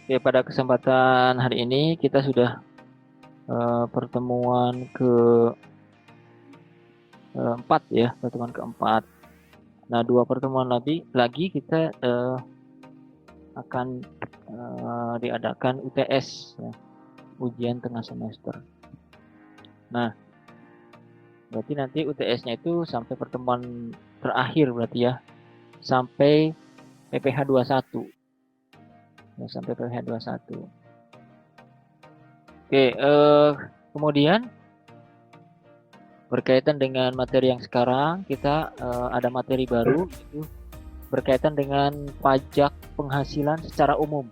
Oke, pada kesempatan hari ini kita sudah pertemuan keempat ya, pertemuan keempat. Nah, dua pertemuan lagi kita akan diadakan UTS ya, ujian tengah semester. Nah, berarti nanti UTS-nya itu sampai pertemuan terakhir berarti ya, sampai PPH 21. Ya, sampai PPH 21. Oke, kemudian berkaitan dengan materi yang sekarang, kita ada materi baru yaitu berkaitan dengan pajak penghasilan secara umum.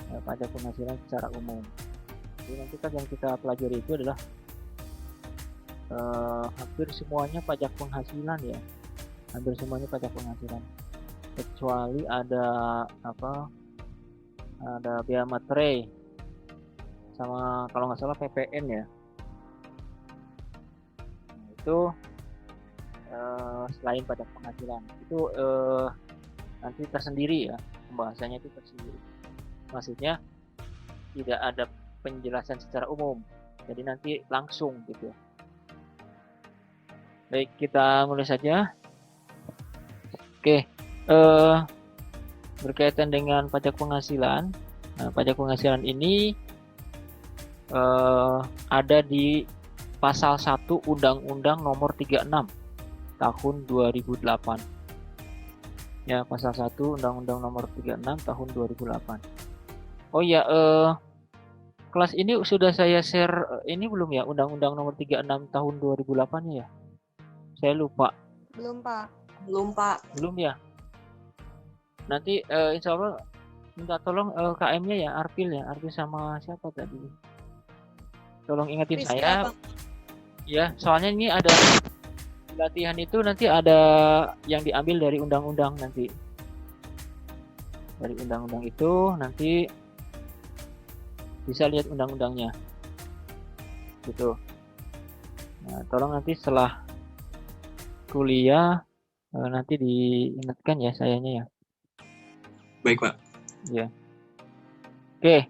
Ya, pajak penghasilan secara umum. Jadi nanti kan yang kita pelajari itu adalah hampir semuanya pajak penghasilan ya, hampir semuanya pajak penghasilan. Kecuali ada ada biaya materai sama kalau nggak salah PPN ya. Nah, itu selain pajak penghasilan itu nanti tersendiri ya, pembahasannya itu tersendiri. Maksudnya tidak ada penjelasan secara umum, jadi nanti langsung gitu. Baik, kita mulai saja. Oke, berkaitan dengan pajak penghasilan. Nah, pajak penghasilan ini ada di pasal 1 Undang-Undang Nomor 36 tahun 2008. Ya, pasal 1 Undang-Undang Nomor 36 tahun 2008. Oh ya, kelas ini sudah saya share ini belum ya, Undang-Undang Nomor 36 tahun 2008 ya? Saya lupa. Belum, Pak. Belum ya? Nanti insya Allah minta tolong KM-nya ya, Arpil sama siapa tadi? Tolong ingetin saya. Ya, soalnya ini ada latihan itu nanti ada yang diambil dari undang-undang nanti. Dari undang-undang itu nanti bisa lihat undang-undangnya. Gitu. Nah, tolong nanti setelah kuliah nanti diingatkan ya sayanya ya. Baik, Pak. Ya. Oke,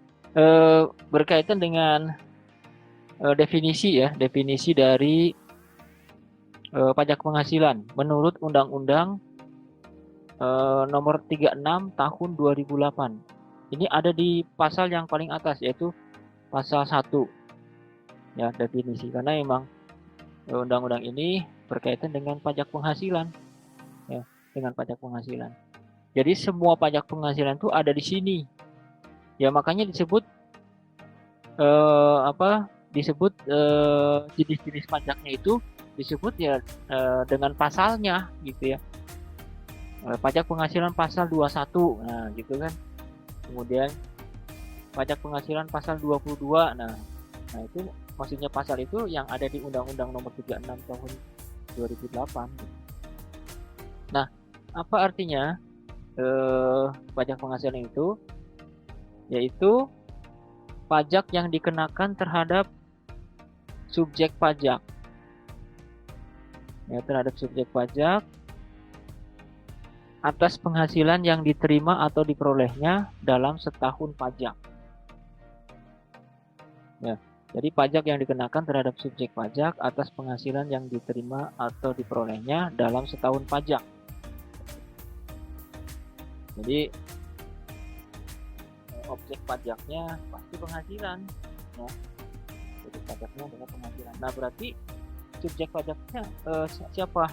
berkaitan dengan definisi ya, definisi dari pajak penghasilan menurut Undang-Undang Nomor 36 tahun 2008. Ini ada di pasal yang paling atas yaitu pasal 1. Ya, definisi karena memang undang-undang ini berkaitan dengan pajak penghasilan. Ya, dengan pajak penghasilan. Jadi semua pajak penghasilan itu ada di sini. Ya, makanya disebut disebut jenis-jenis pajaknya itu disebut ya dengan pasalnya gitu ya. Pajak penghasilan pasal 21. Nah, gitu kan. Kemudian pajak penghasilan pasal 22. Nah, itu maksudnya pasal itu yang ada di Undang-Undang Nomor 36 tahun 2008. Nah, apa artinya pajak penghasilan itu? Yaitu pajak yang dikenakan terhadap subjek pajak. Ya, terhadap subjek pajak atas penghasilan yang diterima atau diperolehnya dalam setahun pajak. Ya, jadi pajak yang dikenakan terhadap subjek pajak atas penghasilan yang diterima atau diperolehnya dalam setahun pajak. Jadi objek pajaknya pasti penghasilan. Ya. Objek pajaknya adalah penghasilan. Nah, berarti subjek pajaknya siapa?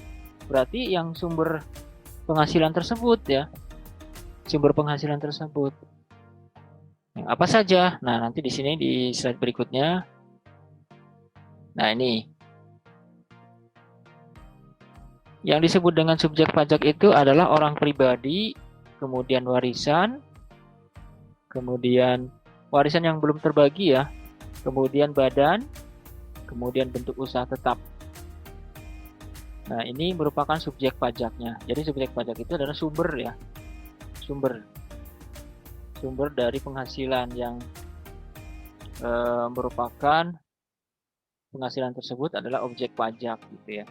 Berarti yang sumber penghasilan tersebut ya, sumber penghasilan tersebut. Yang apa saja? Nah, nanti di sini di slide berikutnya. Nah, ini. Yang disebut dengan subjek pajak itu adalah orang pribadi, kemudian warisan, kemudian warisan yang belum terbagi ya, kemudian badan, kemudian bentuk usaha tetap. Nah, ini merupakan subjek pajaknya. Jadi subjek pajak itu adalah sumber ya. Sumber dari penghasilan yang merupakan penghasilan tersebut adalah objek pajak gitu ya.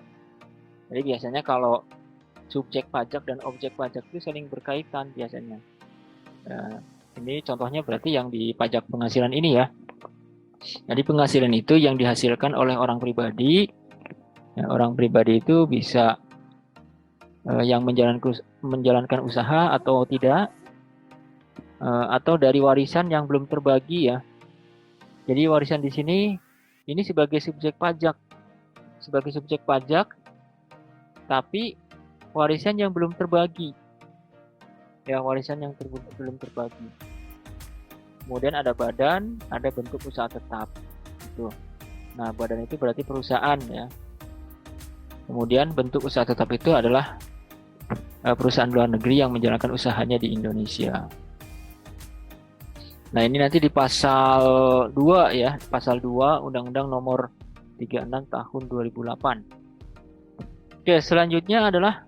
Jadi biasanya kalau subjek pajak dan objek pajak itu saling berkaitan biasanya. Ini contohnya berarti yang di pajak penghasilan ini ya. Jadi penghasilan itu yang dihasilkan oleh orang pribadi. Ya, orang pribadi itu bisa yang menjalankan usaha atau tidak, atau dari warisan yang belum terbagi ya. Jadi warisan di sini ini sebagai subjek pajak, tapi warisan yang belum terbagi, ya warisan yang belum terbagi. Kemudian ada badan, ada bentuk usaha tetap. Gitu. Nah, badan itu berarti perusahaan ya. Kemudian bentuk usaha tetap itu adalah perusahaan luar negeri yang menjalankan usahanya di Indonesia. Nah, ini nanti di pasal 2 ya, pasal 2 Undang-Undang Nomor 36 Tahun 2008. Oke, selanjutnya adalah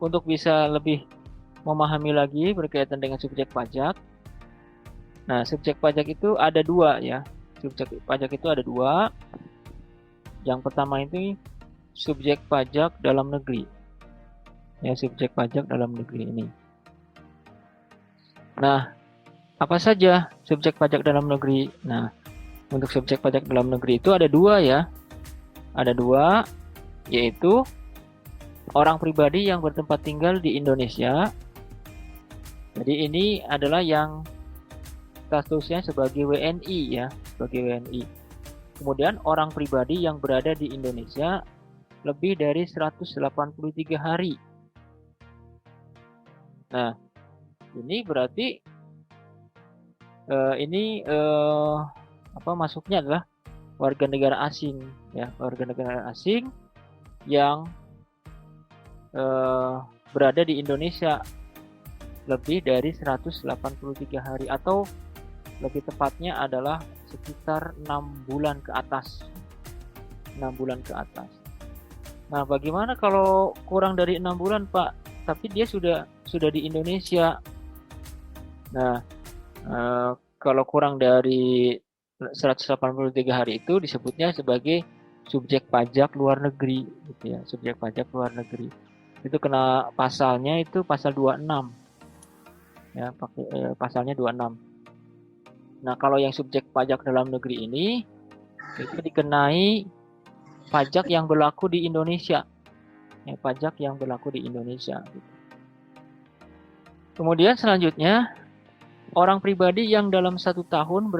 untuk bisa lebih memahami lagi berkaitan dengan subjek pajak. Nah, subjek pajak itu ada dua ya. Subjek pajak itu ada dua. Yang pertama itu subjek pajak dalam negeri. Ya, subjek pajak dalam negeri ini. Nah, apa saja subjek pajak dalam negeri? Nah, untuk subjek pajak dalam negeri itu ada dua ya. Ada dua, yaitu orang pribadi yang bertempat tinggal di Indonesia. Jadi ini adalah yang statusnya sebagai WNI ya, sebagai WNI. Kemudian orang pribadi yang berada di Indonesia lebih dari 183 hari. Nah, ini berarti masuknya adalah warga negara asing ya, warga negara asing yang berada di Indonesia lebih dari 183 hari, atau lebih tepatnya adalah sekitar 6 bulan ke atas. 6 bulan ke atas. Nah, bagaimana kalau kurang dari 6 bulan, Pak? Tapi dia sudah di Indonesia. Nah, kalau kurang dari 183 hari itu disebutnya sebagai subjek pajak luar negeri gitu ya, subjek pajak luar negeri. Itu kena pasalnya itu pasal 26. Ya, pasalnya 26. Nah, kalau yang subjek pajak dalam negeri ini itu dikenai pajak yang berlaku di Indonesia. Ya, pajak yang berlaku di Indonesia gitu. Kemudian selanjutnya, orang pribadi yang dalam 1 tahun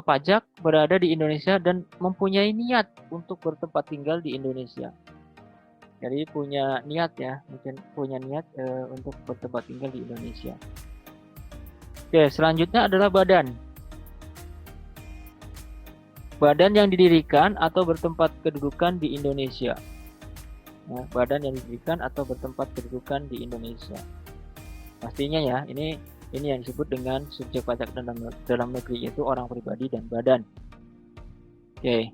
pajak berada di Indonesia dan mempunyai niat untuk bertempat tinggal di Indonesia. Jadi punya niat ya, mungkin punya niat untuk bertempat tinggal di Indonesia. Oke, selanjutnya adalah badan. Badan yang didirikan atau bertempat kedudukan di Indonesia. Nah, badan yang didirikan atau bertempat kedudukan di Indonesia. Pastinya ya, ini yang disebut dengan subjek pajak dalam negeri, yaitu orang pribadi dan badan. Oke.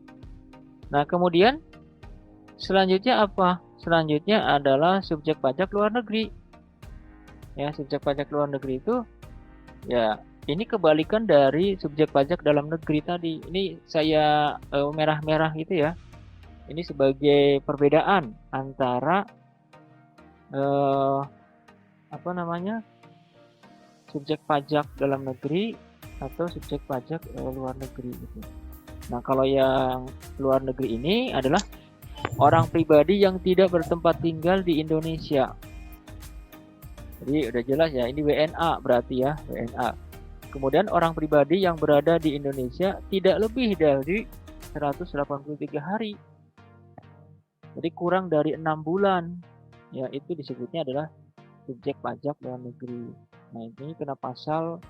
Nah, kemudian selanjutnya apa? Selanjutnya adalah subjek pajak luar negeri. Ya, subjek pajak luar negeri itu ya, ini kebalikan dari subjek pajak dalam negeri tadi. Ini saya merah-merah gitu ya. Ini sebagai perbedaan antara subjek pajak dalam negeri atau subjek pajak luar negeri gitu. Nah, kalau yang luar negeri ini adalah orang pribadi yang tidak bertempat tinggal di Indonesia. Jadi udah jelas ya, ini WNA berarti ya, WNA. Kemudian orang pribadi yang berada di Indonesia tidak lebih dari 183 hari. Jadi kurang dari 6 bulan. Ya, itu disebutnya adalah subjek pajak luar negeri. Nah, ini kena pasal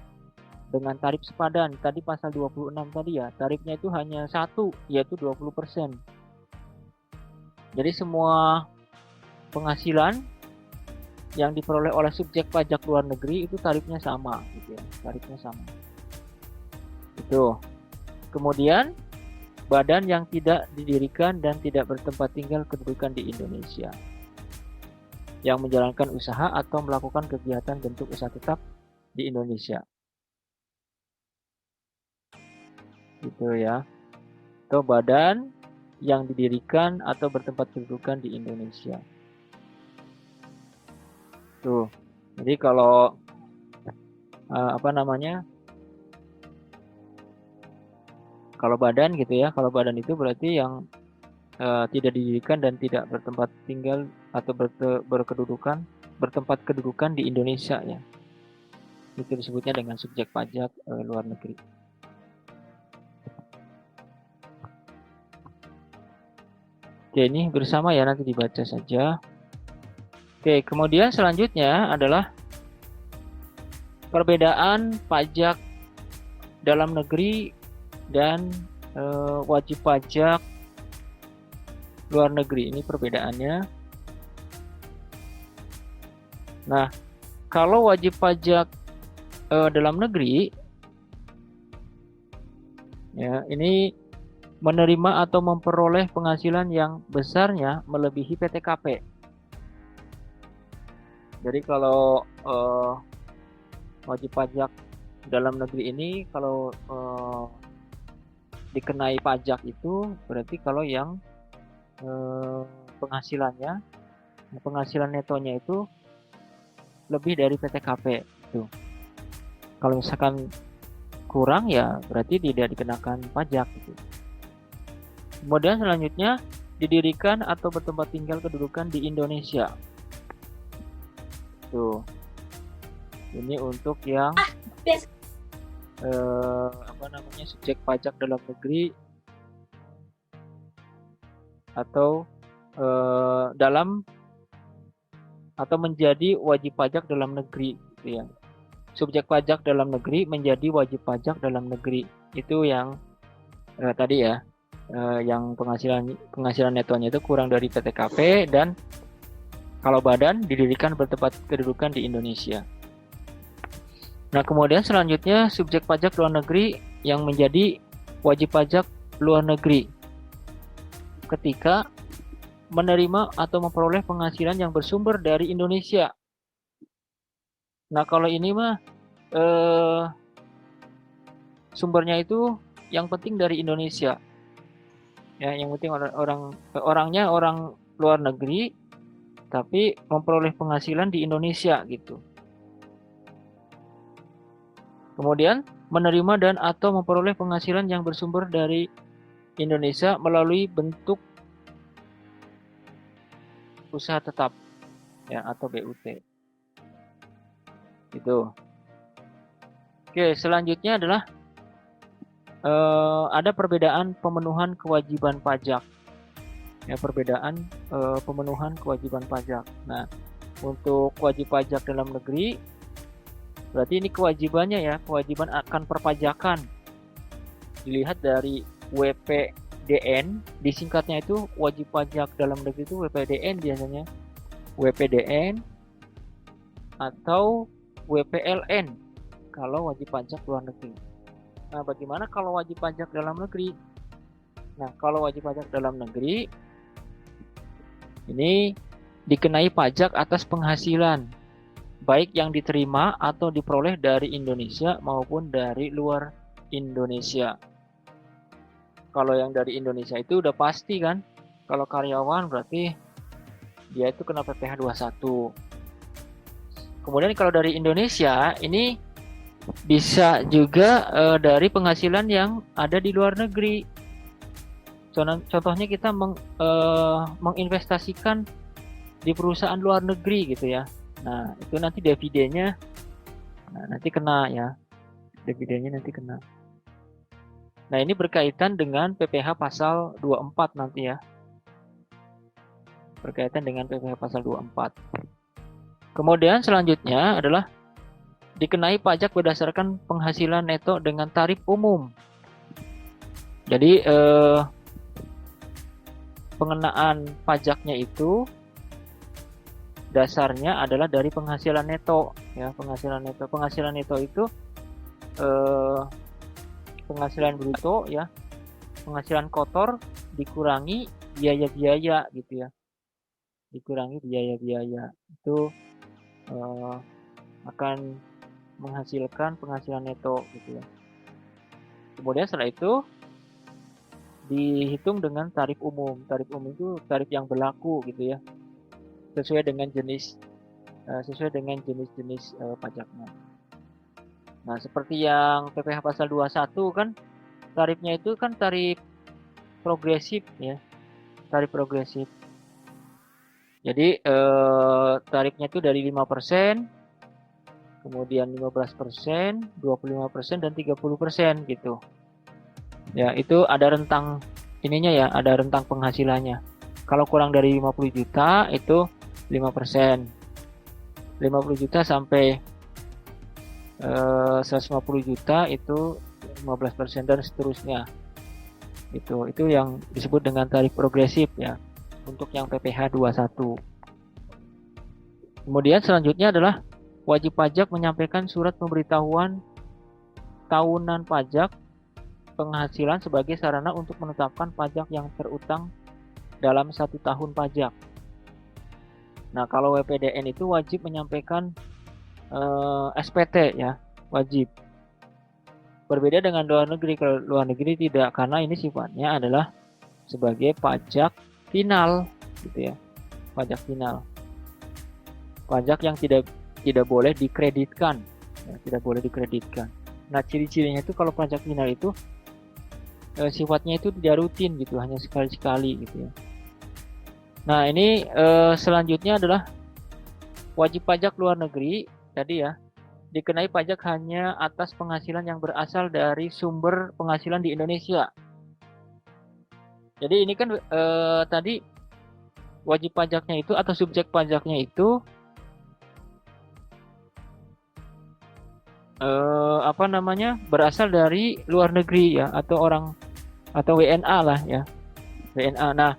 dengan tarif sepadan. Tadi pasal 26 tadi ya, tarifnya itu hanya satu, yaitu 20%. Jadi semua penghasilan yang diperoleh oleh subjek pajak luar negeri itu tarifnya sama gitu ya, tarifnya sama. Itu. Kemudian badan yang tidak didirikan dan tidak bertempat tinggal kedudukan di Indonesia, yang menjalankan usaha atau melakukan kegiatan bentuk usaha tetap di Indonesia. Gitu ya. Atau badan yang didirikan atau bertempat kedudukan di Indonesia. Tuh. Jadi kalau Kalau badan gitu ya, kalau badan itu berarti yang tidak didirikan dan tidak bertempat tinggal atau bertempat kedudukan di Indonesia ya. Itu disebutnya dengan subjek pajak luar negeri. Oke, ini bersama ya, nanti dibaca saja. Oke, kemudian selanjutnya adalah perbedaan pajak dalam negeri dan wajib pajak luar negeri. Ini perbedaannya. Nah, kalau wajib pajak dalam negeri, ya ini menerima atau memperoleh penghasilan yang besarnya melebihi PTKP. Jadi kalau wajib pajak dalam negeri ini kalau dikenai pajak itu berarti kalau yang penghasilan netonya itu lebih dari PTKP itu. Kalau misalkan kurang ya berarti tidak dikenakan pajak gitu. Kemudian selanjutnya didirikan atau bertempat tinggal kedudukan di Indonesia. Tuh. Ini untuk yang subjek pajak dalam negeri atau atau menjadi wajib pajak dalam negeri gitu ya. Subjek pajak dalam negeri menjadi wajib pajak dalam negeri. Itu yang tadi ya. Yang penghasilan netonya itu kurang dari PTKP dan kalau badan didirikan bertempat kedudukan di Indonesia. Nah, kemudian selanjutnya subjek pajak luar negeri yang menjadi wajib pajak luar negeri ketika menerima atau memperoleh penghasilan yang bersumber dari Indonesia. Nah, kalau ini mah sumbernya itu yang penting dari Indonesia. Ya, yang penting orangnya orang luar negeri tapi memperoleh penghasilan di Indonesia gitu. Kemudian menerima dan atau memperoleh penghasilan yang bersumber dari Indonesia melalui bentuk usaha tetap ya atau BUT. Gitu. Oke, selanjutnya adalah ada perbedaan pemenuhan kewajiban pajak. Ya, perbedaan pemenuhan kewajiban pajak. Nah, untuk wajib pajak dalam negeri berarti ini kewajibannya ya, kewajiban akan perpajakan. Dilihat dari WPDN, disingkatnya itu wajib pajak dalam negeri itu WPDN biasanya. WPDN atau WPLN kalau wajib pajak luar negeri. Nah, bagaimana kalau wajib pajak dalam negeri? Nah, kalau wajib pajak dalam negeri ini dikenai pajak atas penghasilan baik yang diterima atau diperoleh dari Indonesia maupun dari luar Indonesia. Kalau yang dari Indonesia itu udah pasti kan, kalau karyawan berarti dia itu kena PPh 21. Kemudian kalau dari Indonesia ini bisa juga dari penghasilan yang ada di luar negeri. Contohnya kita menginvestasikan di perusahaan luar negeri gitu ya. Nah, itu nanti dividennya nanti kena ya. Dividennya nanti kena. Nah, ini berkaitan dengan PPh pasal 24 nanti ya. Berkaitan dengan PPh pasal 24. Kemudian selanjutnya adalah dikenai pajak berdasarkan penghasilan neto dengan tarif umum. Jadi pengenaan pajaknya itu dasarnya adalah dari penghasilan neto ya, penghasilan neto itu penghasilan bruto ya, penghasilan kotor dikurangi biaya-biaya gitu ya, dikurangi biaya-biaya itu akan menghasilkan penghasilan neto gitu ya. Kemudian setelah itu dihitung dengan tarif umum. Tarif umum itu tarif yang berlaku gitu ya, sesuai dengan jenis pajaknya. Nah, seperti yang PPh pasal 21 kan tarifnya itu kan tarif progresif ya, tarif progresif. Jadi tarifnya itu dari 5%, kemudian 15%, 25% dan 30% gitu. Ya, itu ada rentang ininya ya, ada rentang penghasilannya. Kalau kurang dari 50 juta itu 5%. 50 juta sampai 150 juta itu 15% dan seterusnya. Itu yang disebut dengan tarif progresif ya, untuk yang PPh 21. Kemudian selanjutnya adalah wajib pajak menyampaikan surat pemberitahuan tahunan pajak penghasilan sebagai sarana untuk menetapkan pajak yang terutang dalam 1 tahun pajak. Nah, kalau WPDN itu wajib menyampaikan SPT ya, wajib. Berbeda dengan luar negeri. Kalau luar negeri tidak, karena ini sifatnya adalah sebagai pajak final gitu ya, pajak final, pajak yang tidak boleh dikreditkan ya, tidak boleh dikreditkan. Nah, ciri-cirinya itu kalau pajak final itu sifatnya itu tidak rutin gitu, hanya sekali-sekali gitu ya. Nah, ini selanjutnya adalah wajib pajak luar negeri tadi ya, dikenai pajak hanya atas penghasilan yang berasal dari sumber penghasilan di Indonesia. Jadi ini kan tadi wajib pajaknya itu atau subjek pajaknya itu berasal dari luar negeri ya, atau orang atau WNA lah ya, WNA. Nah,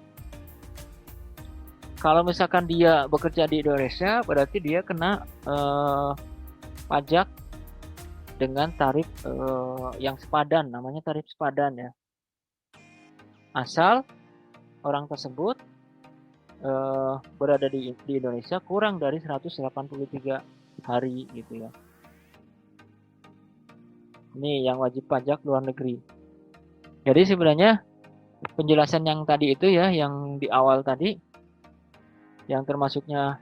kalau misalkan dia bekerja di Indonesia, berarti dia kena pajak dengan tarif yang sepadan, namanya tarif sepadan ya. Asal orang tersebut berada di Indonesia kurang dari 183 hari gitu ya. Ini yang wajib pajak luar negeri. Jadi sebenarnya penjelasan yang tadi itu ya, yang di awal tadi, yang termasuknya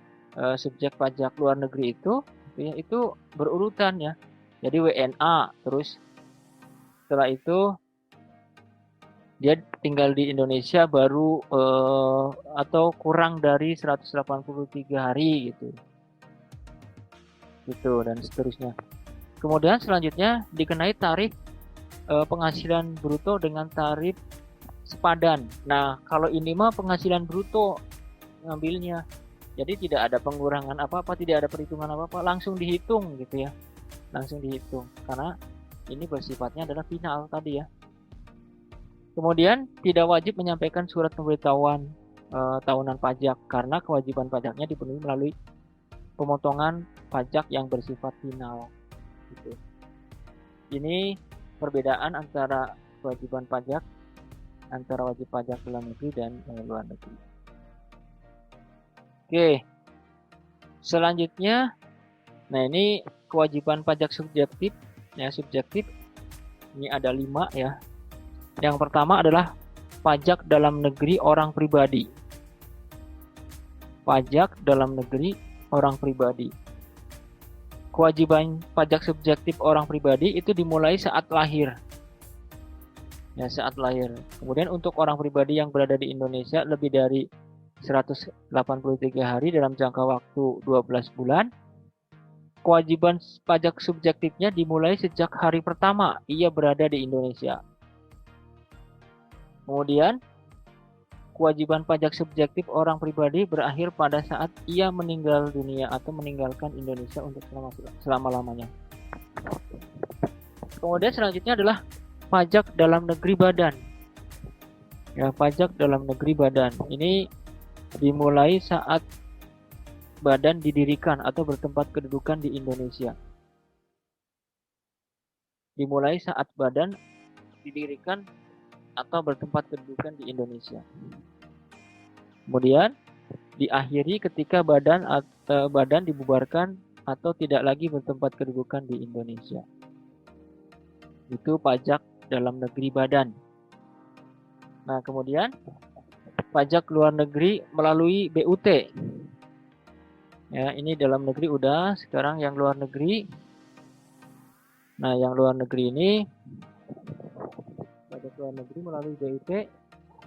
subjek pajak luar negeri itu berurutan ya. Jadi WNA, terus setelah itu dia tinggal di Indonesia baru atau kurang dari 183 hari gitu. Gitu dan seterusnya. Kemudian selanjutnya dikenai tarif penghasilan bruto dengan tarif sepadan. Nah, kalau ini mah penghasilan bruto ngambilnya. Jadi tidak ada pengurangan apa-apa, tidak ada perhitungan apa-apa, langsung dihitung gitu ya. Langsung dihitung karena ini bersifatnya adalah final tadi ya. Kemudian tidak wajib menyampaikan surat pemberitahuan tahunan pajak karena kewajiban pajaknya dipenuhi melalui pemotongan pajak yang bersifat final. Gitu. Ini perbedaan antara kewajiban pajak antara wajib pajak dalam negeri dan luar negeri. Oke, selanjutnya, nah ini kewajiban pajak subjektif ya, subjektif ini ada 5 ya. Yang pertama adalah pajak dalam negeri orang pribadi. Pajak dalam negeri orang pribadi. Kewajiban pajak subjektif orang pribadi itu dimulai saat lahir. Ya, saat lahir. Kemudian untuk orang pribadi yang berada di Indonesia lebih dari 183 hari dalam jangka waktu 12 bulan, kewajiban pajak subjektifnya dimulai sejak hari pertama ia berada di Indonesia. Kemudian, kewajiban pajak subjektif orang pribadi berakhir pada saat ia meninggal dunia atau meninggalkan Indonesia untuk selama-lamanya. Kemudian selanjutnya adalah pajak dalam negeri badan. Ya, pajak dalam negeri badan. Ini dimulai saat badan didirikan atau bertempat kedudukan di Indonesia. Dimulai saat badan didirikan atau bertempat kedudukan di Indonesia. Kemudian diakhiri ketika badan dibubarkan atau tidak lagi bertempat kedudukan di Indonesia. Itu pajak dalam negeri badan. Nah, kemudian pajak luar negeri melalui BUT. Ya, ini dalam negeri udah, sekarang yang luar negeri. Nah, yang luar negeri ini pajak luar negeri melalui BUT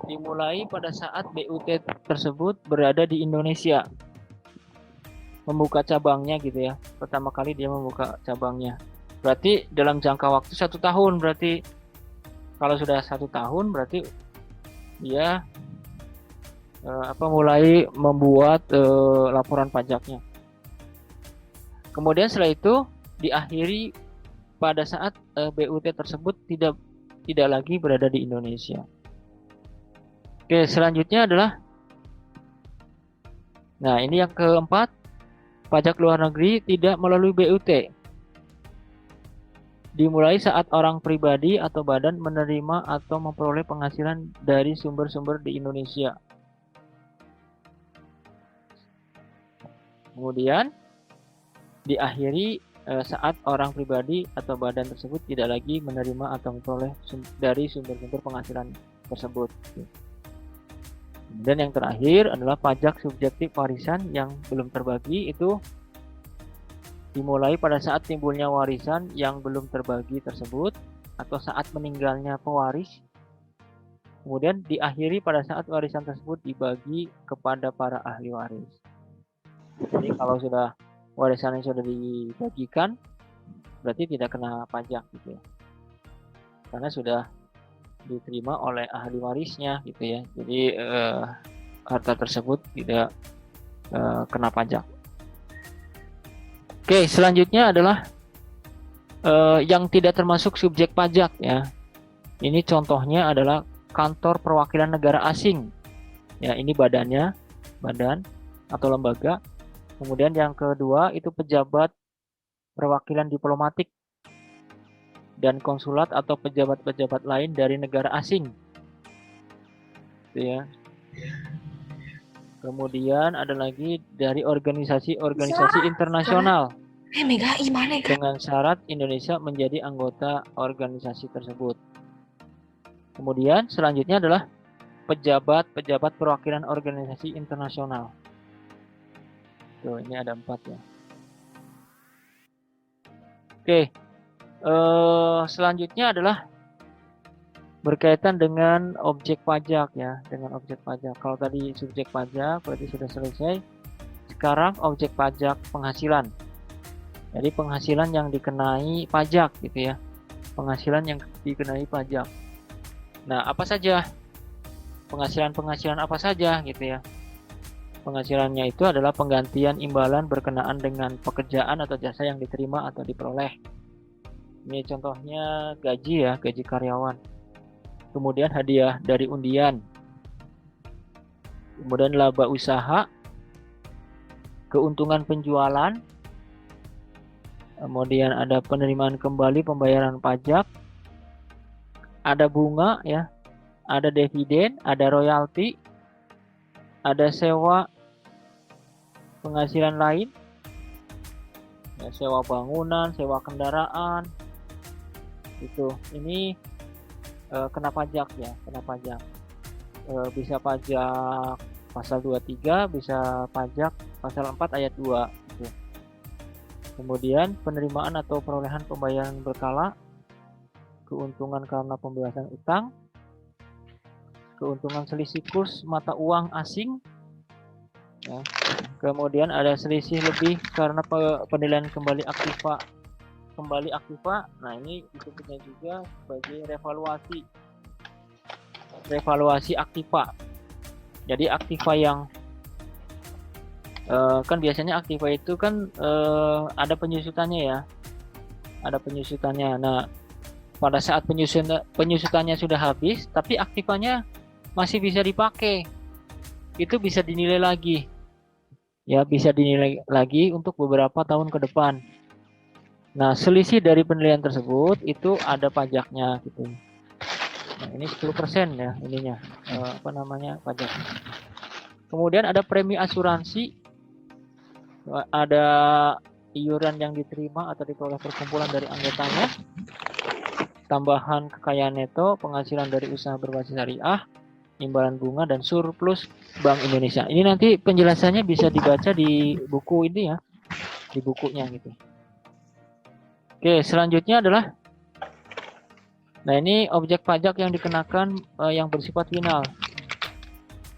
dimulai pada saat BUT tersebut berada di Indonesia, membuka cabangnya gitu ya. Pertama kali dia membuka cabangnya. Berarti dalam jangka waktu 1 tahun. Berarti kalau sudah 1 tahun berarti dia mulai membuat laporan pajaknya. Kemudian setelah itu diakhiri pada saat BUT tersebut tidak lagi berada di Indonesia. Oke, selanjutnya adalah, nah ini yang keempat, pajak luar negeri tidak melalui BUT. Dimulai saat orang pribadi atau badan menerima atau memperoleh penghasilan dari sumber-sumber di Indonesia. Kemudian diakhiri saat orang pribadi atau badan tersebut tidak lagi menerima atau memperoleh dari sumber-sumber penghasilan tersebut. Dan yang terakhir adalah pajak subjektif warisan yang belum terbagi, itu dimulai pada saat timbulnya warisan yang belum terbagi tersebut atau saat meninggalnya pewaris. Kemudian diakhiri pada saat warisan tersebut dibagi kepada para ahli waris. Jadi kalau sudah warisannya sudah dibagikan, berarti tidak kena pajak gitu ya. Karena sudah diterima oleh ahli warisnya gitu ya. Jadi harta tersebut tidak kena pajak. Oke, selanjutnya adalah yang tidak termasuk subjek pajak ya. Ini contohnya adalah kantor perwakilan negara asing. Ya, ini badan atau lembaga. Kemudian yang kedua itu pejabat perwakilan diplomatik dan konsulat atau pejabat-pejabat lain dari negara asing. Gitu ya. Kemudian ada lagi dari organisasi internasional. Dengan syarat Indonesia menjadi anggota organisasi tersebut. Kemudian selanjutnya adalah pejabat perwakilan organisasi internasional. Tuh, ini ada 4 ya. Oke. Selanjutnya adalah berkaitan dengan objek pajak ya, dengan objek pajak. Kalau tadi subjek pajak berarti sudah selesai. Sekarang objek pajak penghasilan. Jadi penghasilan yang dikenai pajak gitu ya. Penghasilan yang dikenai pajak. Nah, apa saja? Penghasilan apa saja gitu ya. Penghasilannya itu adalah penggantian imbalan berkenaan dengan pekerjaan atau jasa yang diterima atau diperoleh. Ini contohnya gaji ya, gaji karyawan. Kemudian hadiah dari undian. Kemudian laba usaha. Keuntungan penjualan. Kemudian ada penerimaan kembali pembayaran pajak. Ada bunga ya. Ada dividen, ada royalti. Ada sewa penghasilan lain. Ya, sewa bangunan, sewa kendaraan. Ini kena pajak ya, kena pajak. Bisa pajak pasal 23, bisa pajak pasal 4 ayat 2 gitu. Kemudian penerimaan atau perolehan pembayaran berkala, keuntungan karena pembebasan utang, keuntungan selisih kurs mata uang asing ya. Kemudian ada selisih lebih karena penilaian kembali aktiva. Nah ini disebutnya juga sebagai revaluasi aktiva. Jadi aktiva yang kan biasanya aktiva itu kan ada penyusutannya ya, Nah pada saat penyusutannya sudah habis tapi aktivanya masih bisa dipakai, itu bisa dinilai lagi ya, bisa dinilai lagi untuk beberapa tahun ke depan. Nah, selisih dari penilaian tersebut itu ada pajaknya gitu. Nah, ini 10% ya ininya. Pajak. Kemudian ada premi asuransi. Ada iuran yang diterima atau diperoleh perkumpulan dari anggotanya. Tambahan kekayaan neto, penghasilan dari usaha berbasis syariah, imbalan bunga dan surplus Bank Indonesia. Ini nanti penjelasannya bisa dibaca di buku ini ya. Di bukunya gitu. Oke, selanjutnya adalah Nah, ini objek pajak yang dikenakan yang bersifat final.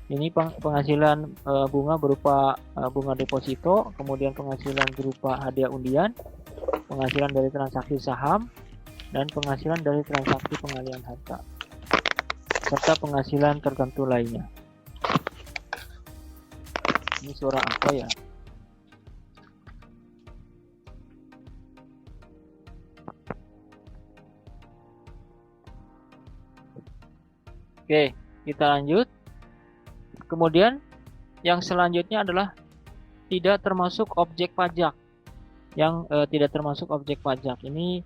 Ini penghasilan bunga berupa bunga deposito, kemudian penghasilan berupa hadiah undian, penghasilan dari transaksi saham, dan penghasilan dari transaksi pengalihan harta, serta penghasilan tertentu lainnya. Ini suara apa ya? Oke, kita lanjut. Kemudian yang selanjutnya adalah tidak termasuk objek pajak. Yang tidak termasuk objek pajak ini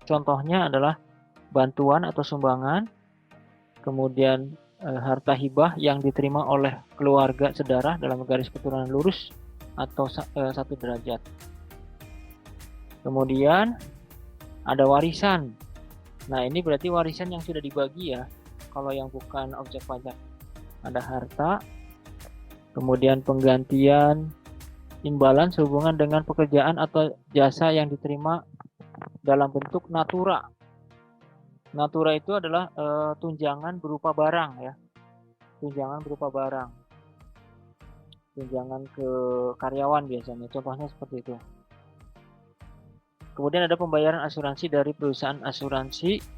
contohnya adalah bantuan atau sumbangan, kemudian harta hibah yang diterima oleh keluarga saudara dalam garis keturunan lurus atau satu derajat. Kemudian ada warisan. Nah, ini berarti warisan yang sudah dibagi ya. Kalau yang bukan objek pajak, ada harta, kemudian penggantian imbalan sehubungan dengan pekerjaan atau jasa yang diterima dalam bentuk natura. Natura itu adalah tunjangan berupa barang ya. Tunjangan berupa barang. Tunjangan ke karyawan biasanya. Contohnya seperti itu. Kemudian ada pembayaran asuransi dari perusahaan asuransi.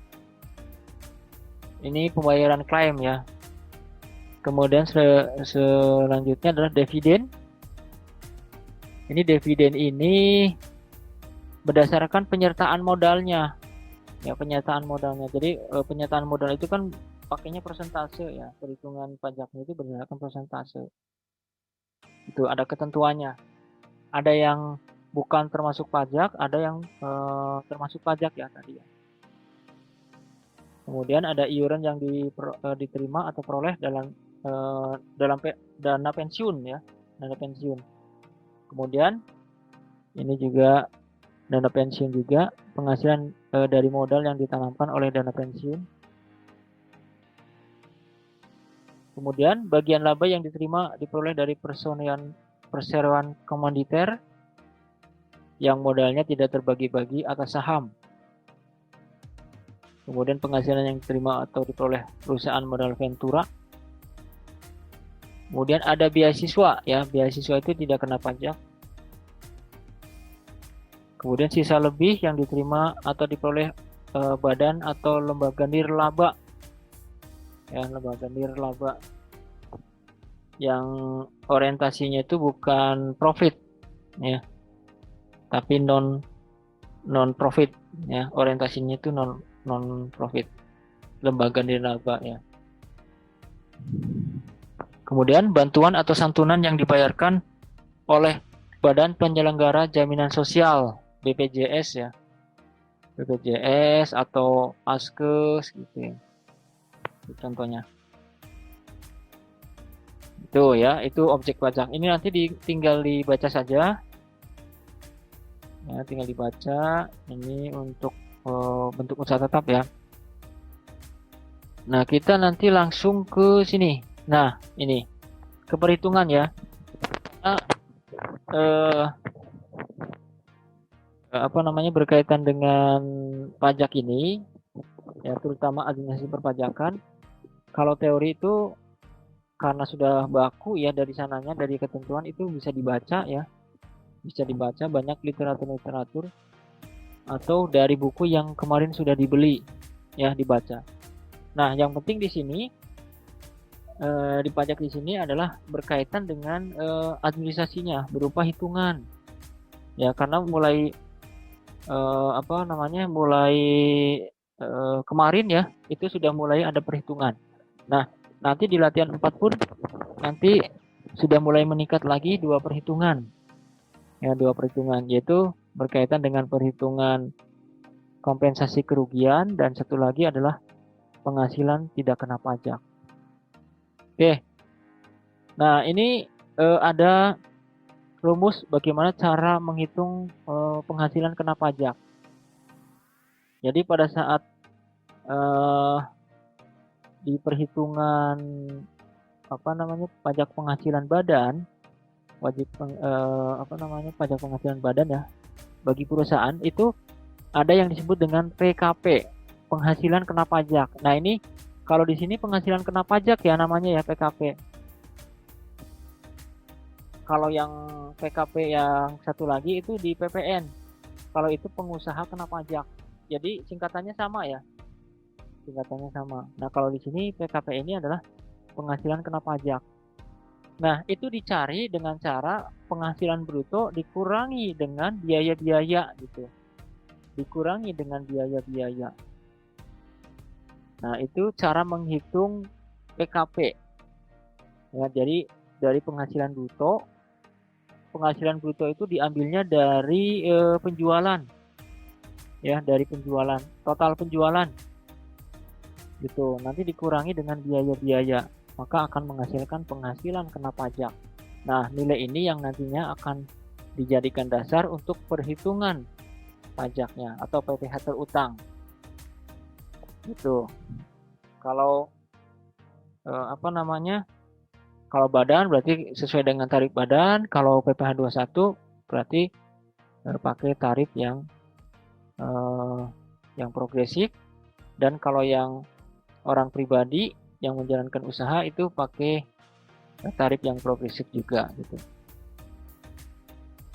Ini pembayaran klaim ya. Kemudian selanjutnya adalah dividen. Ini dividen ini berdasarkan penyertaan modalnya. Ya, penyertaan modalnya. Jadi penyertaan modal itu kan pakainya persentase ya. Perhitungan pajaknya itu berdasarkan persentase. Itu ada ketentuannya. Ada yang bukan termasuk pajak, ada yang termasuk pajak ya tadi ya. Kemudian ada iuran yang diterima atau peroleh dalam dana pensiun ya, dana pensiun. Kemudian ini juga dana pensiun juga, penghasilan dari modal yang ditanamkan oleh dana pensiun. Kemudian bagian laba yang diterima diperoleh dari perseroan komanditer yang modalnya tidak terbagi-bagi atas saham. Kemudian penghasilan yang diterima atau diperoleh perusahaan modal ventura. Kemudian ada beasiswa ya, beasiswa itu tidak kena pajak. Kemudian sisa lebih yang diterima atau diperoleh badan atau lembaga nirlaba. Ya, lembaga nirlaba yang orientasinya itu bukan profit ya, tapi non profit ya, orientasinya itu non profit, lembaga nirlaba ya. Kemudian bantuan atau santunan yang dibayarkan oleh Badan Penyelenggara Jaminan Sosial BPJS ya, BPJS atau Askes gitu ya. Itu contohnya. Itu ya, itu objek pajak. Ini nanti tinggal dibaca saja. Ya, tinggal dibaca. Ini untuk bentuk usaha tetap ya. Nah, kita nanti langsung ke sini. Nah, ini ke perhitungan ya. Nah, berkaitan dengan pajak ini ya, terutama administrasi perpajakan. Kalau teori itu karena sudah baku ya dari sananya, dari ketentuan itu bisa dibaca ya, bisa dibaca banyak literatur atau dari buku yang kemarin sudah dibeli ya, dibaca. Nah, yang penting di sini di pajak di sini adalah berkaitan dengan administrasinya berupa hitungan ya, karena mulai kemarin ya itu sudah mulai ada perhitungan. Nah, nanti di latihan 4 pun nanti sudah mulai meningkat lagi 2 perhitungan ya, 2 perhitungan, yaitu berkaitan dengan perhitungan kompensasi kerugian dan satu lagi adalah penghasilan tidak kena pajak. Oke. Nah, ini ada rumus bagaimana cara menghitung penghasilan kena pajak. Jadi pada saat di perhitungan pajak penghasilan badan, pajak penghasilan badan ya bagi perusahaan itu ada yang disebut dengan PKP, penghasilan kena pajak. Nah, ini kalau di sini penghasilan kena pajak ya namanya ya PKP. Kalau yang PKP yang satu lagi itu di PPN. Kalau itu pengusaha kena pajak. Jadi singkatannya sama ya. Singkatannya sama. Nah, kalau di sini PKP ini adalah penghasilan kena pajak. Nah, itu dicari dengan cara penghasilan bruto dikurangi dengan biaya-biaya gitu. Dikurangi dengan biaya-biaya. Nah, itu cara menghitung PKP. Ya, jadi dari penghasilan bruto itu diambilnya dari penjualan. Ya, dari penjualan, total penjualan. Gitu. Nanti dikurangi dengan biaya-biaya, maka akan menghasilkan penghasilan kena pajak. Nah, nilai ini yang nantinya akan dijadikan dasar untuk perhitungan pajaknya atau PPh terutang. Gitu. Kalau kalau badan berarti sesuai dengan tarif badan, kalau PPh 21 berarti pakai tarif yang progresif, dan kalau yang orang pribadi yang menjalankan usaha itu pakai tarif yang progresif juga gitu.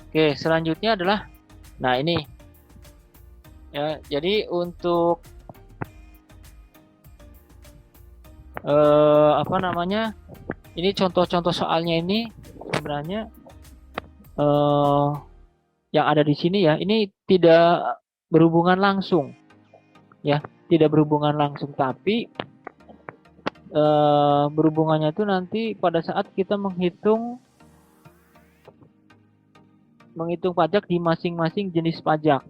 Oke, selanjutnya adalah nah ini ya, jadi untuk ini contoh-contoh soalnya ini sebenarnya yang ada di sini ya, ini tidak berhubungan langsung ya, tidak berhubungan langsung, tapi berhubungannya itu nanti pada saat kita menghitung pajak di masing-masing jenis pajak.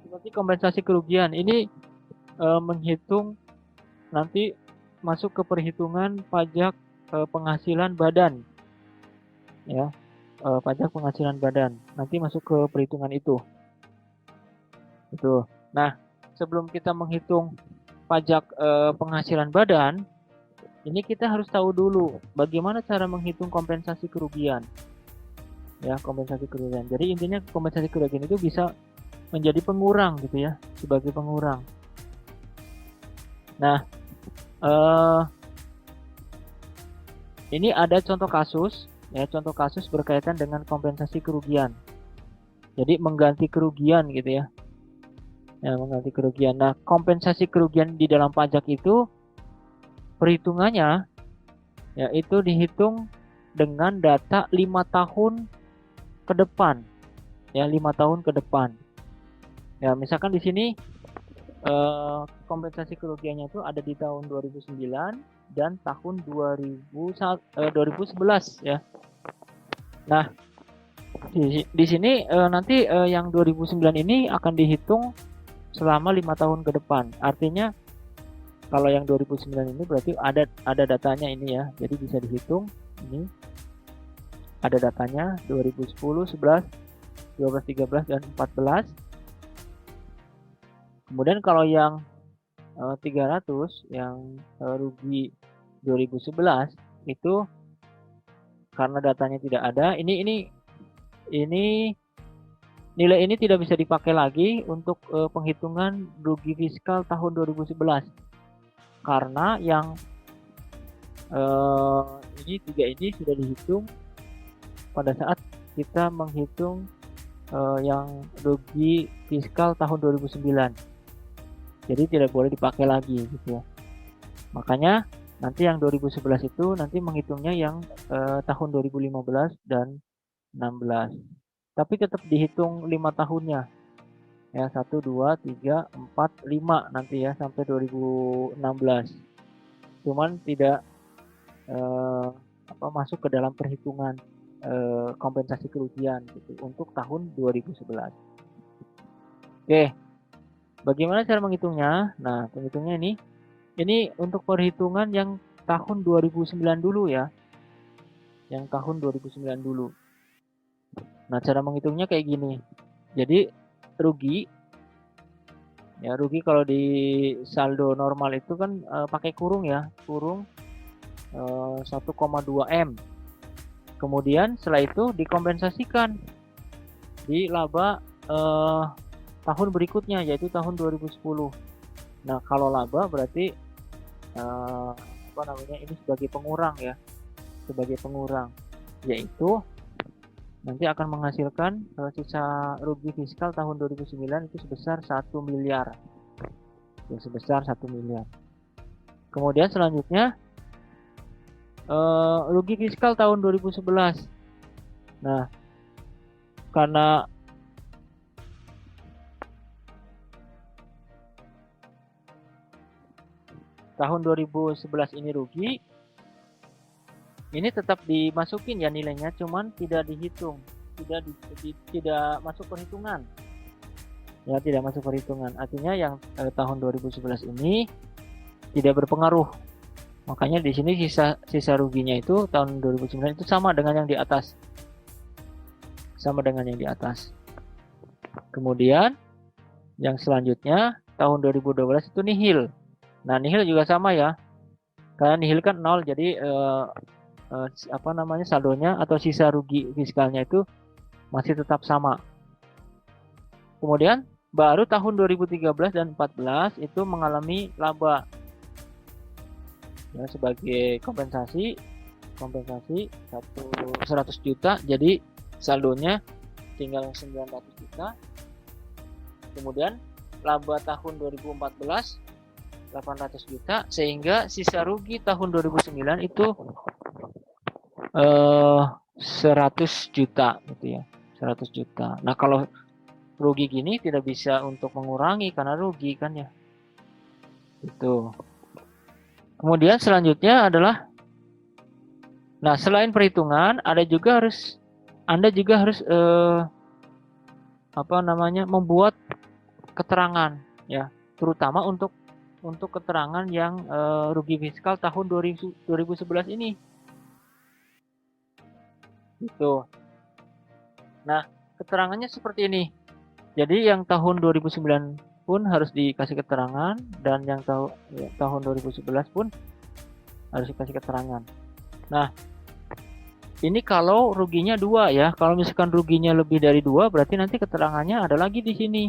Seperti kompensasi kerugian ini menghitung nanti masuk ke perhitungan pajak penghasilan badan ya, pajak penghasilan badan nanti masuk ke perhitungan itu. Nah, sebelum kita menghitung pajak penghasilan badan, ini kita harus tahu dulu bagaimana cara menghitung kompensasi kerugian. Ya, kompensasi kerugian. Jadi intinya kompensasi kerugian itu bisa menjadi pengurang gitu ya, sebagai pengurang. Nah, ini ada contoh kasus ya, contoh kasus berkaitan dengan kompensasi kerugian. Jadi mengganti kerugian gitu ya. Ya, mengganti kerugian. Nah, kompensasi kerugian di dalam pajak itu perhitungannya yaitu dihitung dengan data 5 tahun ke depan. Ya, 5 tahun ke depan. Ya, misalkan di sini kompensasi kerugiannya itu ada di tahun 2009 dan tahun 2011 ya. Nah, di sini nanti yang 2009 ini akan dihitung selama 5 tahun ke depan. Artinya kalau yang 2009 ini berarti ada datanya ini ya. Jadi bisa dihitung ini. Ada datanya 2010, 11, 12, 13 dan 14. Kemudian kalau yang 300 yang rugi 2011 itu karena datanya tidak ada, ini nilai ini tidak bisa dipakai lagi untuk penghitungan rugi fiskal tahun 2011 karena yang ini sudah dihitung pada saat kita menghitung yang rugi fiskal tahun 2009. Jadi tidak boleh dipakai lagi gitu ya. Makanya nanti yang 2011 itu nanti menghitungnya yang tahun 2015 dan 16. Tapi tetap dihitung 5 tahunnya. Ya, 1 2 3 4 5 nanti ya sampai 2016. Cuman tidak masuk ke dalam perhitungan kompensasi kerugian gitu untuk tahun 2011. Oke. Bagaimana cara menghitungnya? Nah, penghitungnya ini untuk perhitungan yang tahun 2009 dulu ya. Yang tahun 2009 dulu. Nah, cara menghitungnya kayak gini. Jadi rugi kalau di saldo normal itu kan pakai kurung ya, kurung 1,2 M. Kemudian setelah itu dikompensasikan di laba tahun berikutnya, yaitu tahun 2010. Nah, kalau laba berarti ini sebagai pengurang ya, sebagai pengurang, yaitu nanti akan menghasilkan sisa rugi fiskal tahun 2009 itu sebesar 1 miliar. Ya, sebesar 1 miliar. Kemudian selanjutnya rugi fiskal tahun 2011. Nah, karena tahun 2011 ini rugi, ini tetap dimasukin ya nilainya, cuman tidak dihitung, tidak masuk perhitungan. Ya, tidak masuk perhitungan. Artinya yang tahun 2011 ini tidak berpengaruh. Makanya di sini sisa ruginya itu tahun 2009 itu sama dengan yang di atas. Sama dengan yang di atas. Kemudian yang selanjutnya tahun 2012 itu nihil. Nah, nihil juga sama ya. Karena nihil kan 0, jadi saldonya atau sisa rugi fiskalnya itu masih tetap sama. Kemudian baru tahun 2013 dan 2014 itu mengalami laba. Ya, sebagai kompensasi 100 juta, jadi saldonya tinggal 900 juta. Kemudian laba tahun 2014 800 juta, sehingga sisa rugi tahun 2009 itu 100 juta gitu ya, 100 juta. Nah, kalau rugi gini tidak bisa untuk mengurangi karena rugi kan ya. Itu. Kemudian selanjutnya adalah, nah, selain perhitungan Anda juga harus membuat keterangan ya, terutama untuk keterangan yang rugi fiskal tahun 2011 ini. Gitu. Nah, keterangannya seperti ini. Jadi yang tahun 2009 pun harus dikasih keterangan, dan yang tahun 2011 pun harus dikasih keterangan. Nah, ini kalau ruginya 2 ya. Kalau misalkan ruginya lebih dari 2, berarti nanti keterangannya ada lagi di sini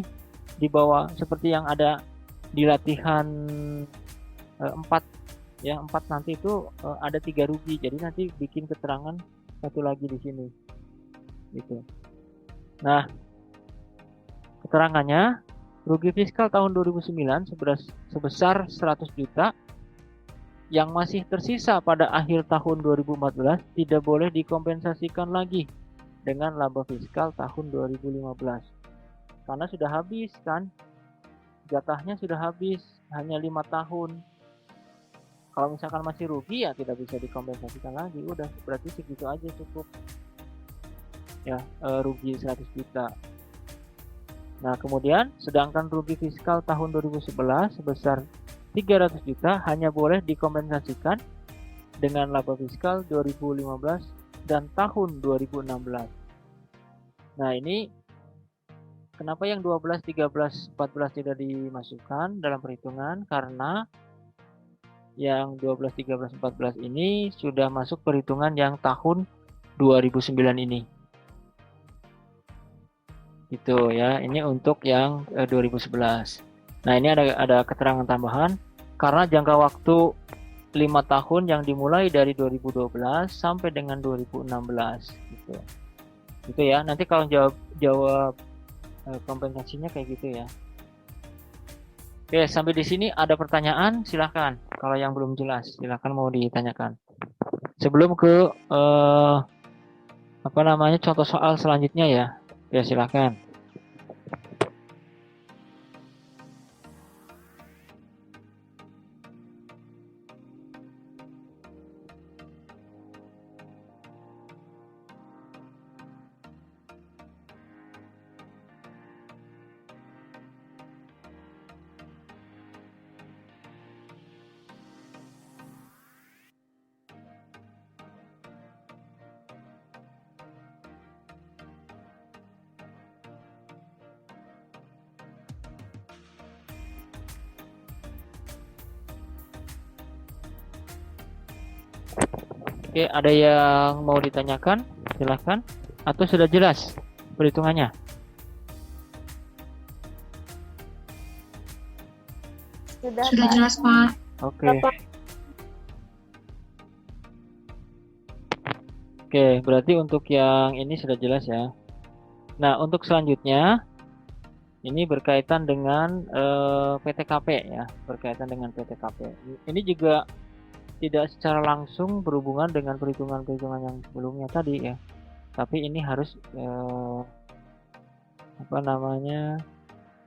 di bawah, seperti yang ada di latihan 4 ya, 4 nanti itu ada 3 rugi, jadi nanti bikin keterangan satu lagi di sini gitu. Nah, keterangannya rugi fiskal tahun 2009 sebesar 100 juta yang masih tersisa pada akhir tahun 2014 tidak boleh dikompensasikan lagi dengan laba fiskal tahun 2015 karena sudah habis kan. Jatahnya sudah habis, hanya 5 tahun. Kalau misalkan masih rugi ya tidak bisa dikompensasikan lagi, udah berarti segitu aja cukup ya, rugi 100 juta. Nah, kemudian sedangkan rugi fiskal tahun 2011 sebesar 300 juta hanya boleh dikompensasikan dengan laba fiskal 2015 dan tahun 2016. Nah, ini kenapa yang 12, 13, 14 tidak dimasukkan dalam perhitungan? Karena yang 12, 13, 14 ini sudah masuk perhitungan yang tahun 2009 ini. Itu ya, ini untuk yang 2011. Nah, ini ada keterangan tambahan karena jangka waktu 5 tahun yang dimulai dari 2012 sampai dengan 2016 gitu. Gitu ya. Nanti kalau jawab kompensasinya kayak gitu ya. Oke, sampai di sini ada pertanyaan, silahkan. Kalau yang belum jelas, silahkan mau ditanyakan. Sebelum ke contoh soal selanjutnya ya. Ya, silahkan. Oke, ada yang mau ditanyakan? Silahkan. Atau sudah jelas perhitungannya? Sudah jelas, Pak. Oke. Oke, berarti untuk yang ini sudah jelas ya. Nah, untuk selanjutnya ini berkaitan dengan PTKP ya, berkaitan dengan PTKP. Ini juga tidak secara langsung berhubungan dengan perhitungan-perhitungan yang sebelumnya tadi ya. Tapi ini harus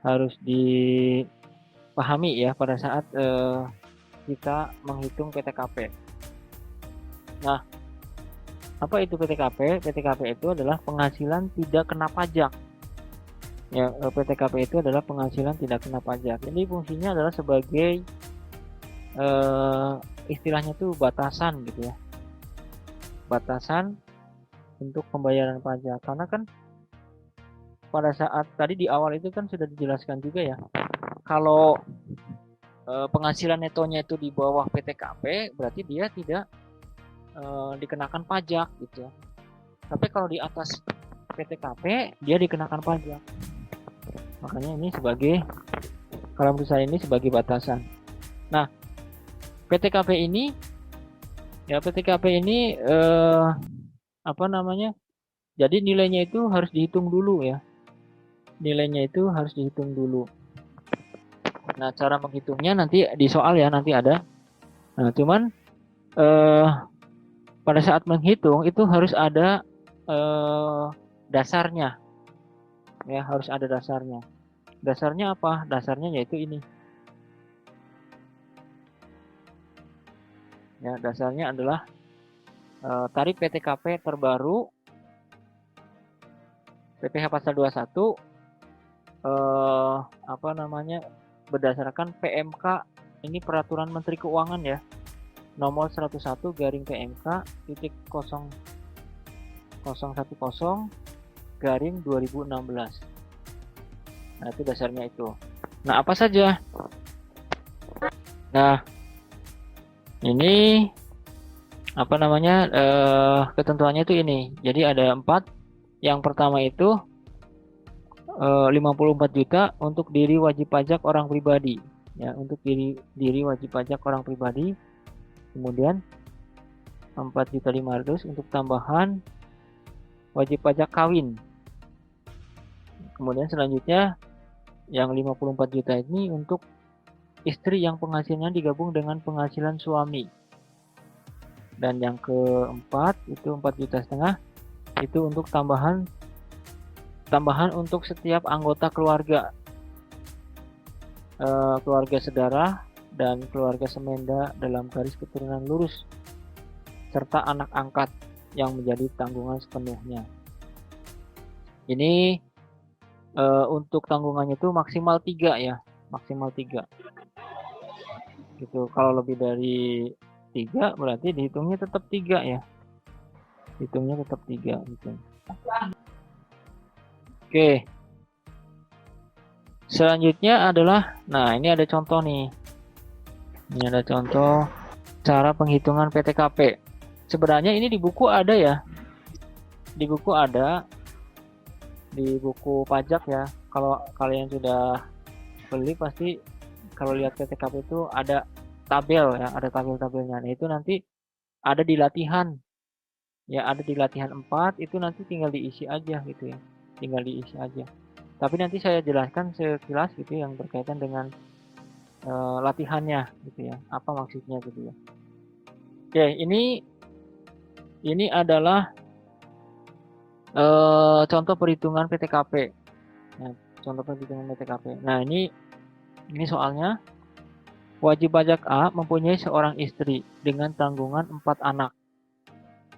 harus dipahami ya pada saat kita menghitung PTKP. Nah, apa itu PTKP? PTKP itu adalah penghasilan tidak kena pajak. Ya, PTKP itu adalah penghasilan tidak kena pajak. Ini fungsinya adalah sebagai istilahnya tuh batasan gitu ya. Batasan untuk pembayaran pajak. Karena kan pada saat tadi di awal itu kan sudah dijelaskan juga ya. Kalau penghasilan netonya itu di bawah PTKP, berarti dia tidak dikenakan pajak gitu ya. Tapi kalau di atas PTKP dia dikenakan pajak. Makanya ini sebagai, kalau menurut saya ini sebagai batasan. Nah, PTKP ini jadi nilainya itu harus dihitung dulu ya. Nilainya itu harus dihitung dulu. Nah, cara menghitungnya nanti di soal ya, nanti ada. Nah, cuman pada saat menghitung itu harus ada dasarnya. Ya, harus ada dasarnya. Dasarnya apa? Dasarnya yaitu ini. Ya, dasarnya adalah tarif PTKP terbaru PPh pasal 21 berdasarkan PMK, ini peraturan Menteri Keuangan ya. Nomor 101 garing PMK titik 0010 garing 2016. Nah, itu dasarnya itu. Nah, apa saja? Nah, ini ketentuannya itu ini. Jadi ada 4. Yang pertama itu 54 juta untuk diri wajib pajak orang pribadi. Ya, untuk diri wajib pajak orang pribadi. Kemudian 4.500.000 untuk tambahan wajib pajak kawin. Kemudian selanjutnya yang 54 juta ini untuk istri yang penghasilannya digabung dengan penghasilan suami. Dan yang keempat itu 4,5 juta itu untuk tambahan untuk setiap anggota keluarga, keluarga sedara dan keluarga semenda dalam garis keturunan lurus, serta anak angkat yang menjadi tanggungan sepenuhnya. Ini untuk tanggungannya itu maksimal 3 ya, maksimal 3. Gitu. Kalau lebih dari 3 berarti dihitungnya tetap 3 ya. Hitungnya tetap 3 gitu. Oke. Selanjutnya adalah, nah ini ada contoh nih. Ini ada contoh cara penghitungan PTKP. Sebenarnya ini di buku ada ya. Di buku ada. Di buku pajak ya. Kalau kalian sudah beli pasti kalau lihat PTKP itu ada tabel ya, ada tabel-tabelnya. Nah, itu nanti ada di latihan. Ya, ada di latihan 4 itu nanti tinggal diisi aja gitu ya. Tinggal diisi aja. Tapi nanti saya jelaskan sekilas gitu yang berkaitan dengan latihannya gitu ya, apa maksudnya gitu ya. Oke, ini adalah contoh perhitungan PTKP. Nah, contoh perhitungan PTKP. Nah, ini soalnya wajib pajak A mempunyai seorang istri dengan tanggungan 4 anak.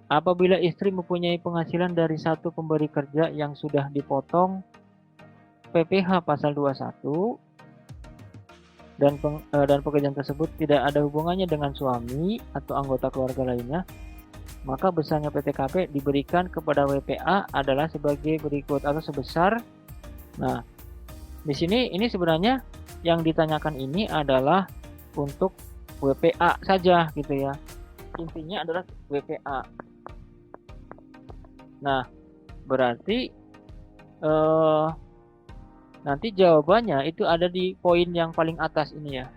Apabila istri mempunyai penghasilan dari satu pemberi kerja yang sudah dipotong PPh pasal 21 dan pekerjaan tersebut tidak ada hubungannya dengan suami atau anggota keluarga lainnya, maka besarnya PTKP diberikan kepada WPA adalah sebagai berikut atau sebesar. Nah, di sini ini sebenarnya yang ditanyakan ini adalah untuk WPA saja gitu ya. Intinya adalah WPA. Nah, berarti nanti jawabannya itu ada di poin yang paling atas ini ya.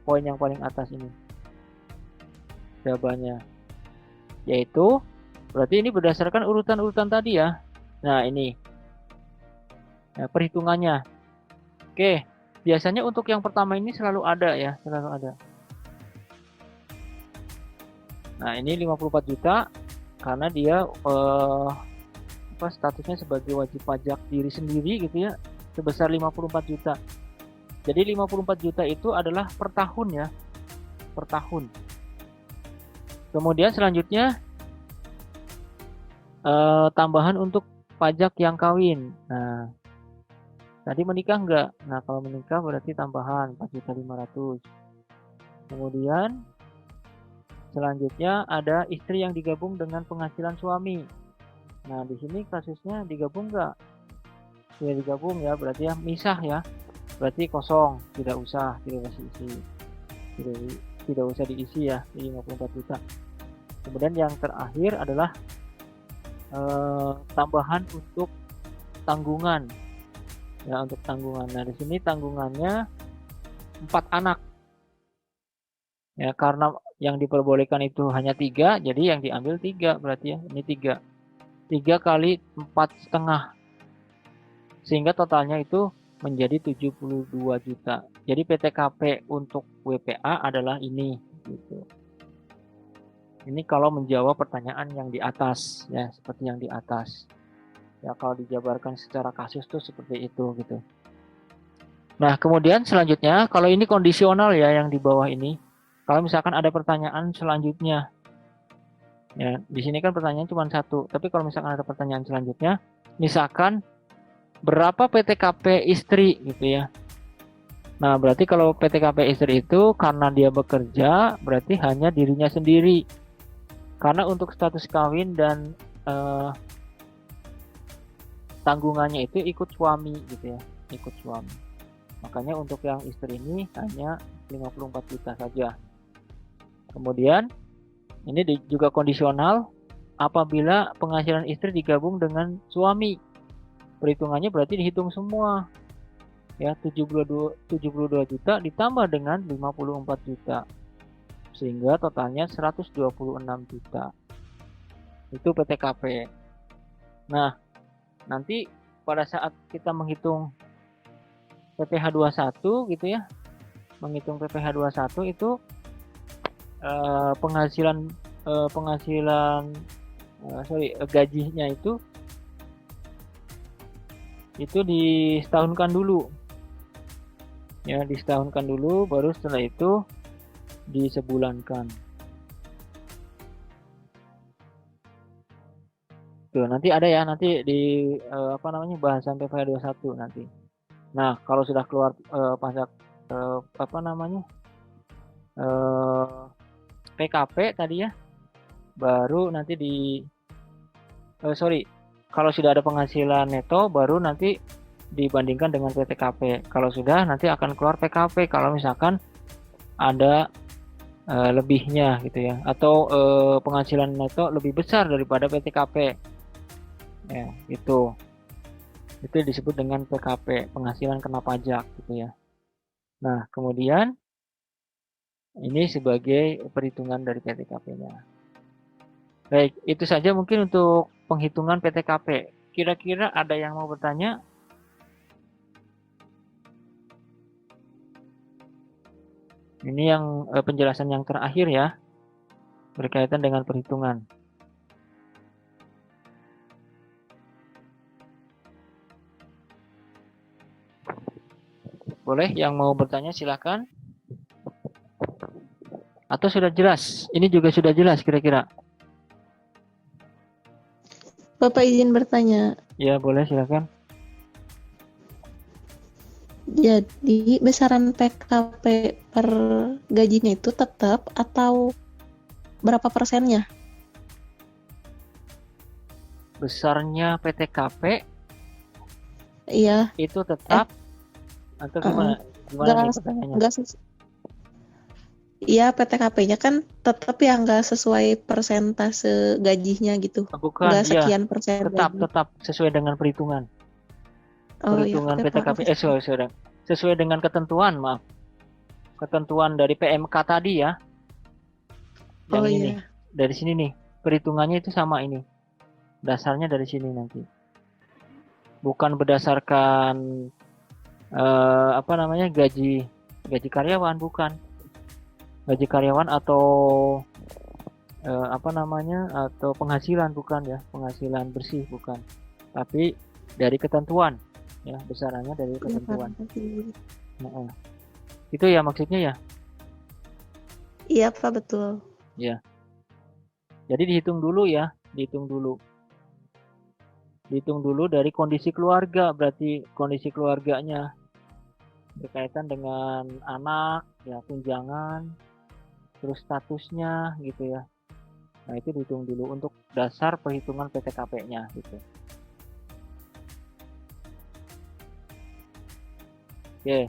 poin yang paling atas ini jawabannya, yaitu berarti ini berdasarkan urutan-urutan tadi ya. Nah ini perhitungannya. Oke, biasanya untuk yang pertama ini selalu ada ya, selalu ada. Nah ini 54 juta karena dia statusnya sebagai wajib pajak diri sendiri gitu ya, sebesar 54 juta. Jadi 54 juta itu adalah per tahun ya, per tahun. Kemudian selanjutnya tambahan untuk pajak yang kawin. Nah, tadi menikah enggak? Nah, kalau menikah berarti tambahan 4.500.000. Kemudian selanjutnya ada istri yang digabung dengan penghasilan suami. Nah, di sini kasusnya digabung enggak? Ya digabung ya, berarti ya misah ya. Berarti kosong, tidak usah diisi. Tidak usah diisi ya, 54 juta. Kemudian yang terakhir adalah tambahan untuk tanggungan. Ya, untuk tanggungan. Nah, di sini tanggungannya 4 anak. Ya, karena yang diperbolehkan itu hanya 3, jadi yang diambil 3 berarti ya. Ini 3. 3 kali 4,5. Sehingga totalnya itu menjadi 72 juta. Jadi PTKP untuk WPA adalah ini gitu. Ini kalau menjawab pertanyaan yang di atas ya, seperti yang di atas. Ya, kalau dijabarkan secara kasus tuh seperti itu gitu. Nah, kemudian selanjutnya kalau ini kondisional ya yang di bawah ini. Kalau misalkan ada pertanyaan selanjutnya. Ya, di sini kan pertanyaan cuma 1, tapi kalau misalkan ada pertanyaan selanjutnya, misalkan berapa PTKP istri gitu ya. Nah, berarti kalau PTKP istri itu karena dia bekerja, berarti hanya dirinya sendiri. Karena untuk status kawin dan tanggungannya itu ikut suami gitu ya, ikut suami. Makanya untuk yang istri ini hanya 54 juta saja. Kemudian ini juga kondisional apabila penghasilan istri digabung dengan suami. Perhitungannya berarti dihitung semua. Ya, 72 juta ditambah dengan 54 juta. Sehingga totalnya 126 juta. Itu PTKP. Nah, nanti pada saat kita menghitung PPh 21 gitu ya. Menghitung PPh 21 itu gajinya itu disetahunkan dulu. Ya, disetahunkan dulu baru setelah itu disebulankan. Tuh, nanti ada ya nanti di bahasan PPh 21 nanti. Nah, kalau sudah keluar pajak PKP tadi ya, baru nanti kalau sudah ada penghasilan neto baru nanti dibandingkan dengan PTKP. Kalau sudah nanti akan keluar PKP kalau misalkan ada lebihnya gitu ya, atau penghasilan neto lebih besar daripada PTKP. Ya, itu disebut dengan PKP, penghasilan kena pajak gitu ya. Nah, kemudian ini sebagai perhitungan dari PTKP-nya. Baik, itu saja mungkin untuk penghitungan PTKP. Kira-kira ada yang mau bertanya? Ini yang penjelasan yang terakhir ya, berkaitan dengan perhitungan. Boleh yang mau bertanya silakan. Atau sudah jelas? Ini juga sudah jelas kira-kira. Bapak izin bertanya. Ya, boleh silakan. Jadi besaran PKP per gajinya itu tetap atau berapa persennya? Besarnya PTKP Iya. itu tetap atau gimana? Gimana nih pertanyaannya? Iya, PTKP-nya kan tetap ya nggak sesuai persentase gajinya gitu. Bukan, nggak iya. sekian persen. Tetap sesuai dengan perhitungan. Oh, Perhitungan iya, PTKP sesuai dengan ketentuan, maaf. ketentuan dari PMK tadi ya. Yang Oh ini iya. nih. Dari sini nih. Perhitungannya itu sama ini. Dasarnya dari sini nanti. Bukan berdasarkan gaji karyawan, bukan. Gaji karyawan atau atau penghasilan, bukan ya, penghasilan bersih bukan. Tapi dari ketentuan ya, besarannya dari ketentuan. Nah, itu ya maksudnya ya. Iya Pak, betul. Ya. Jadi dihitung dulu ya, dihitung dulu dari kondisi keluarga, berarti kondisi keluarganya berkaitan dengan anak, ya tunjangan, terus statusnya gitu ya. Nah itu dihitung dulu untuk dasar perhitungan PTKP-nya gitu. Oke.